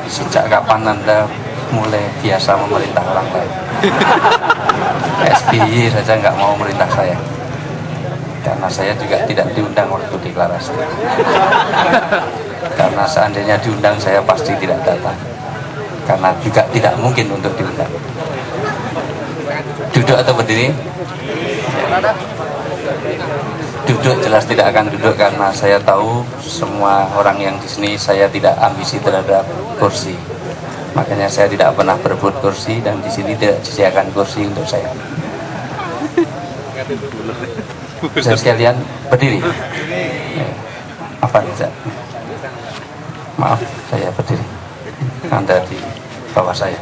Sejak kapan Anda mulai biasa memerintah orang lain? SBY saja nggak mau merintah saya, karena saya juga tidak diundang waktu deklarasi. Karena seandainya diundang saya pasti tidak datang, karena juga tidak mungkin untuk diundang. Duduk atau berdiri? Duduk, jelas tidak akan duduk, karena saya tahu semua orang yang di sini saya tidak ambisi terhadap kursi. Makanya saya tidak pernah berebut kursi, dan di sini tidak disediakan kursi untuk saya. Saya sekalian berdiri. Apa nih? Maaf, saya berdiri. Anda di bawah saya.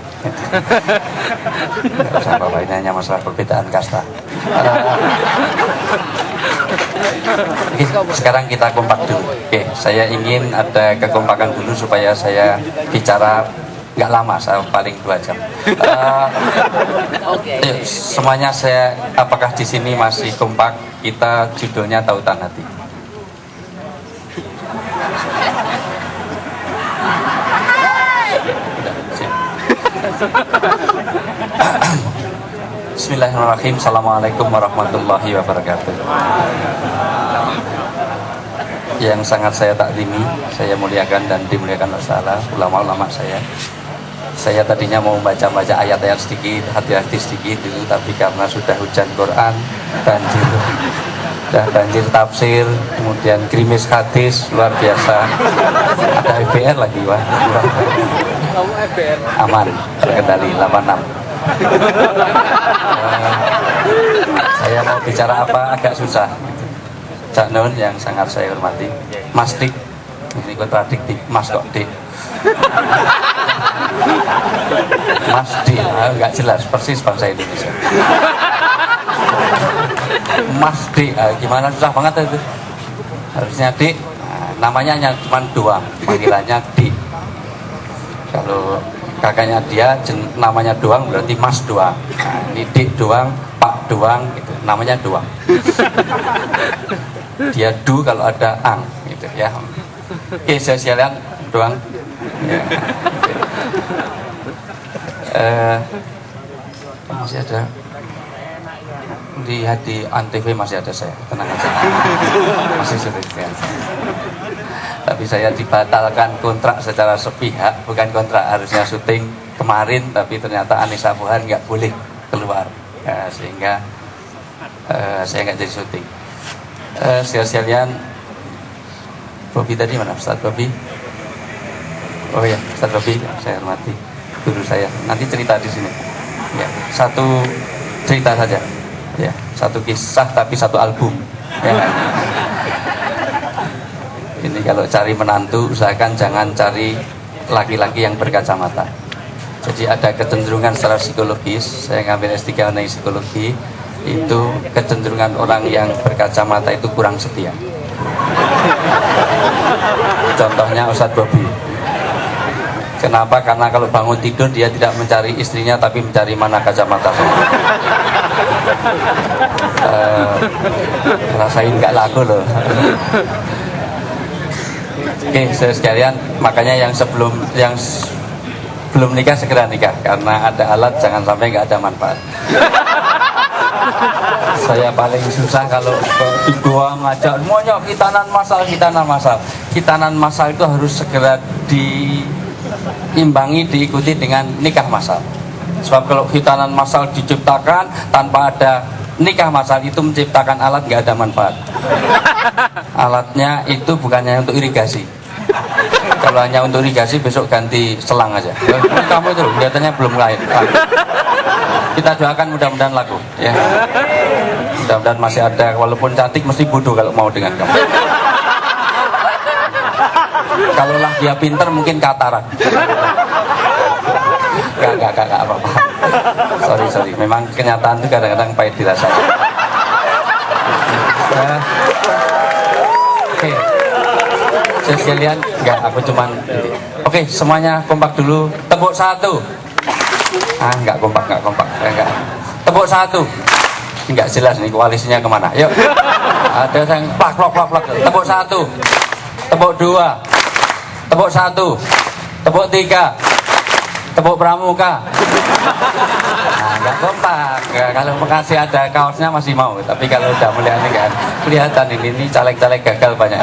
Nggak usah bawa, ini hanya masalah perbedaan kasta. Oke, sekarang kita kompak dulu. Oke, saya ingin ada kekompakan dulu supaya saya bicara nggak lama, saya paling 2 jam. Ayo, semuanya saya, apakah di sini masih kompak? Kita judulnya Tautan Hati. Bismillahirrahmanirrahim. Assalamualaikum warahmatullahi wabarakatuh. Yang sangat saya taklimi, saya muliakan dan dimuliakan Allah, ulama-ulama saya. Saya tadinya mau baca-baca ayat-ayat sedikit, hati-hati sedikit dulu, tapi karena sudah hujan Quran, banjir tafsir, kemudian krimis hadis luar biasa. Ada FBR lagi, wah. Aman, terkendali 86. Saya mau bicara apa agak susah. Cak Nun yang sangat saya hormati, Mas Dik, ini kontradiktif, Mas kok Dik. Mas Dik, nggak jelas, persis bangsa Indonesia. Mas Dik, gimana, susah banget itu. Harusnya Dik, namanya hanya cuma 2, panggilannya Dik. Kalau kakaknya dia namanya doang berarti Mas doang. Nah, ini Dik doang, Pak doang, gitu. Namanya doang. Dia du kalau ada ang, gitu ya. Oke, saya sekalian doang. Ya. Masih ada di Antv, masih ada saya, tenang aja. Masih sulit ya. Tapi saya dibatalkan kontrak secara sepihak, bukan kontrak, harusnya syuting kemarin, tapi ternyata Anissa Pohan nggak boleh keluar, ya, sehingga saya nggak jadi syuting. Sekalian, Bobi tadi mana? Ustaz Bobi? Oh ya, Ustaz Bobi, saya hormati guru saya. Nanti cerita di sini. Ya, satu cerita saja. Ya, satu kisah tapi satu album. Ya. Ini kalau cari menantu, usahakan jangan cari laki-laki yang berkacamata. Jadi ada kecenderungan secara psikologis, saya ngambil S3 mengenai psikologi, itu kecenderungan orang yang berkacamata itu kurang setia. Contohnya Ustadz Bobi. Kenapa? Karena kalau bangun tidur dia tidak mencari istrinya, tapi mencari mana kacamata. Rasain nggak laku loh. Oke, saya sekalian, makanya yang belum nikah segera nikah, karena ada alat, jangan sampai nggak ada manfaat. Saya paling susah kalau dibawa ngajak semuanya khitanan masal itu harus segera diimbangi, diikuti dengan nikah masal. Sebab kalau khitanan masal diciptakan tanpa ada nikah masal, itu menciptakan alat nggak ada manfaat. Alatnya itu bukannya untuk irigasi. Kalau hanya untuk irigasi, besok ganti selang aja. Kamu itu kelihatannya belum lahir. Kita doakan mudah-mudahan laku, ya. Mudah-mudahan masih ada, walaupun cantik mesti bodoh kalau mau dengan kamu. Kalaulah dia pinter mungkin katarak. Gak apa-apa. Sorry. Memang kenyataan itu kadang-kadang pahit dirasakan. Oke. Saya sekalian, aku cuman. Oke, semuanya kompak dulu. Tepuk 1. Nggak kompak. Enggak. Tepuk 1. Nggak jelas nih koalisinya kemana. Yuk. Ada yang plak. Tepuk 1. Tepuk 2. tepuk 1, tepuk 3, tepuk pramuka. Nah, nggak kompak. Nggak, kalau makasih ada kaosnya masih mau, tapi kalau udah mulai ini kan kelihatan ini caleg-caleg gagal banyak.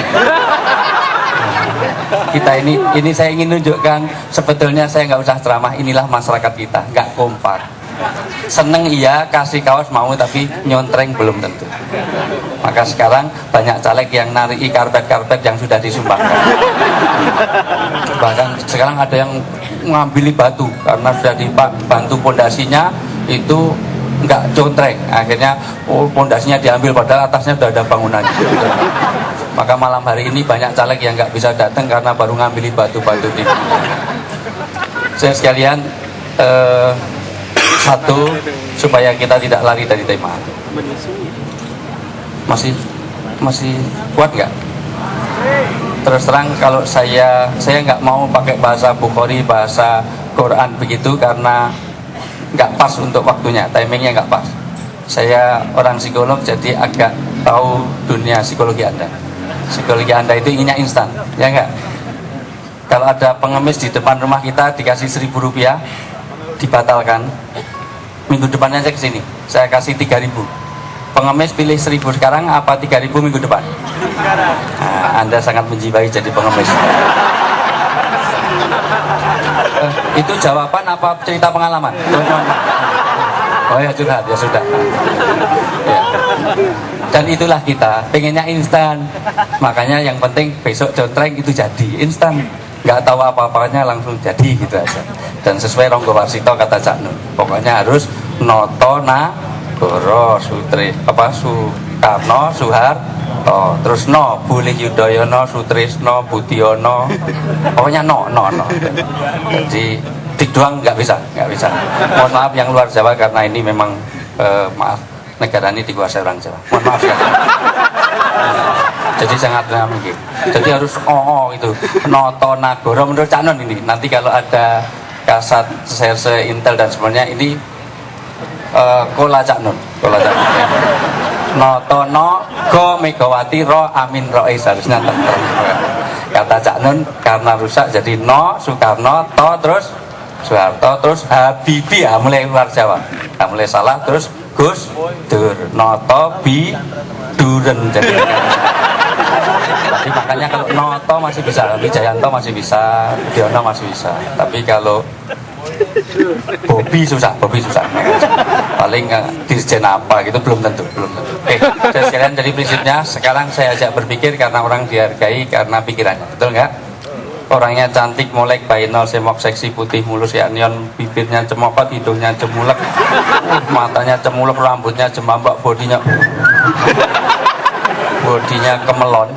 Kita ini saya ingin nunjukkan sebetulnya saya nggak usah ceramah, inilah masyarakat kita nggak kompak. Seneng iya, kasih kaos mau, tapi nyontreng belum tentu. Maka sekarang banyak caleg yang nariki karpet-karpet yang sudah disumbangkan. Bahkan sekarang ada yang ngambil batu karena sudah dibantu pondasinya itu nggak contreng. Akhirnya pondasinya diambil padahal atasnya sudah ada bangunannya. Maka malam hari ini banyak caleg yang nggak bisa datang karena baru ngambil batu-batu ini. Saya sekalian satu, supaya kita tidak lari dari tema. Masih kuat nggak? Terus terang kalau saya nggak mau pakai bahasa Bukhari, bahasa Quran begitu karena nggak pas untuk waktunya, timingnya nggak pas. Saya orang psikolog jadi agak tahu dunia psikologi Anda. Psikologi Anda itu inginnya instan, ya nggak? Kalau ada pengemis di depan rumah kita dikasih 1.000 rupiah, dibatalkan. Minggu depannya saya kesini, saya kasih 3.000. Pengemis pilih 1.000 sekarang apa 3.000 minggu depan? Nah, Anda sangat menjiwai jadi pengemis. Itu jawaban apa cerita pengalaman? Oh ya curhat, ya sudah. Ya. Dan itulah kita, pengennya instan. Makanya yang penting besok contreng itu jadi instan. Nggak tahu apa-apanya langsung jadi gitu aja. Dan sesuai Ronggo Warsito kata Cak Nun, pokoknya harus noto nagoro Soekarno Soeharto, terus no Buli Yudhoyono Sutrisno Budiono, pokoknya no. Jadi dik doang nggak bisa. Mohon maaf yang luar Jawa karena ini memang maaf, negara ini dikuasai orang Jawa. Mohon maaf ya. Jadi sangat mungkin. Jadi harus itu noto nagoro menurut Cak Nun ini. Nanti kalau ada kasat serse intel dan sebenarnya ini kola Cak Nun. Noto no go Megawati ro Amin Rois harusnya tentrem. Kata Cak Nun karena rusak jadi no Soekarno to terus Soeharto terus Habibie ya mulai luar Jawa. Nah, mulai salah terus Gus Dur noto bi duren jadi. Tapi makanya kalau Noto masih bisa, Wijayanto masih bisa, Budiono masih bisa. Tapi kalau Bobi susah. Paling dirjen apa gitu belum tentu. Oke, dan sekalian dari prinsipnya sekarang saya ajak berpikir karena orang dihargai karena pikirannya, betul nggak? Orangnya cantik, molek, bainol, semok, seksi, putih, mulus, ya neon, bibirnya cemokot, hidungnya cemulek, matanya cemulek, rambutnya jembambak, bodinya kemelon.